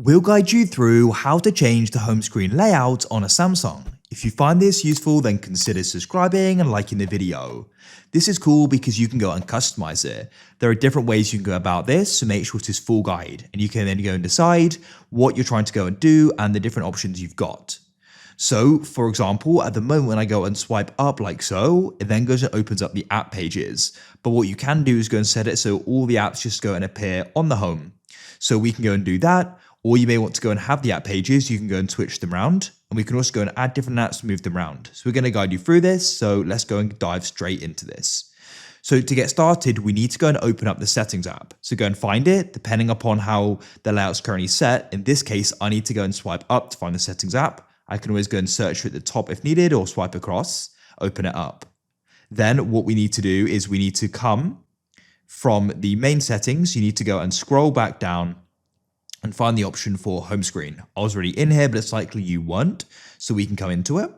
We'll guide you through how to change the home screen layout on a Samsung. If you find this useful, then consider subscribing and liking the video. This is cool because you can go and customize it. There are different ways you can go about this, so make sure it is full guide, and you can then go and decide what you're trying to go and do and the different options you've got. So, for example, at the moment when I go and swipe up like so, it then goes and opens up the app pages. But what you can do is go and set it so all the apps just go and appear on the home. So we can go and do that. Or you may want to go and have the app pages, you can go and switch them around. And we can also go and add different apps to move them around. So we're going to guide you through this. So let's go and dive straight into this. So to get started, we need to go and open up the settings app. So go and find it, depending upon how the layout's currently set. In this case, I need to go and swipe up to find the settings app. I can always go and search for it at the top if needed or swipe across, open it up. Then what we need to do is we need to come from the main settings. You need to go and scroll back down and find the option for home screen. I was already in here, but it's likely you weren't, so we can come into it.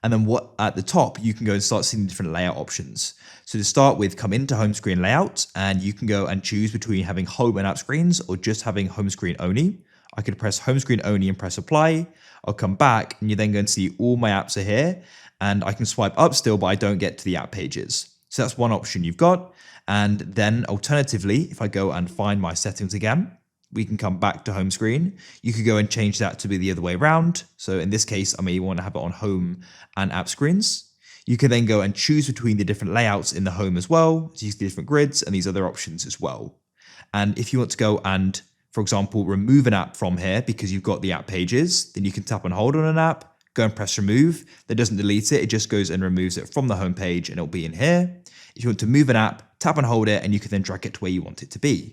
And then at the top, you can go and start seeing the different layout options. So to start with, come into home screen layout, and you can go and choose between having home and app screens or just having home screen only. I could press home screen only and press apply. I'll come back and you're then going to see all my apps are here, and I can swipe up still, but I don't get to the app pages. So that's one option you've got. And then alternatively, if I go and find my settings again, we can come back to home screen. You could go and change that to be the other way around. So in this case, I may want to have it on home and app screens. You can then go and choose between the different layouts in the home as well. So use the different grids and these other options as well. And if you want to go and, for example, remove an app from here because you've got the app pages, then you can tap and hold on an app, go and press remove. That doesn't delete it. It just goes and removes it from the home page and it'll be in here. If you want to move an app, tap and hold it and you can then drag it to where you want it to be.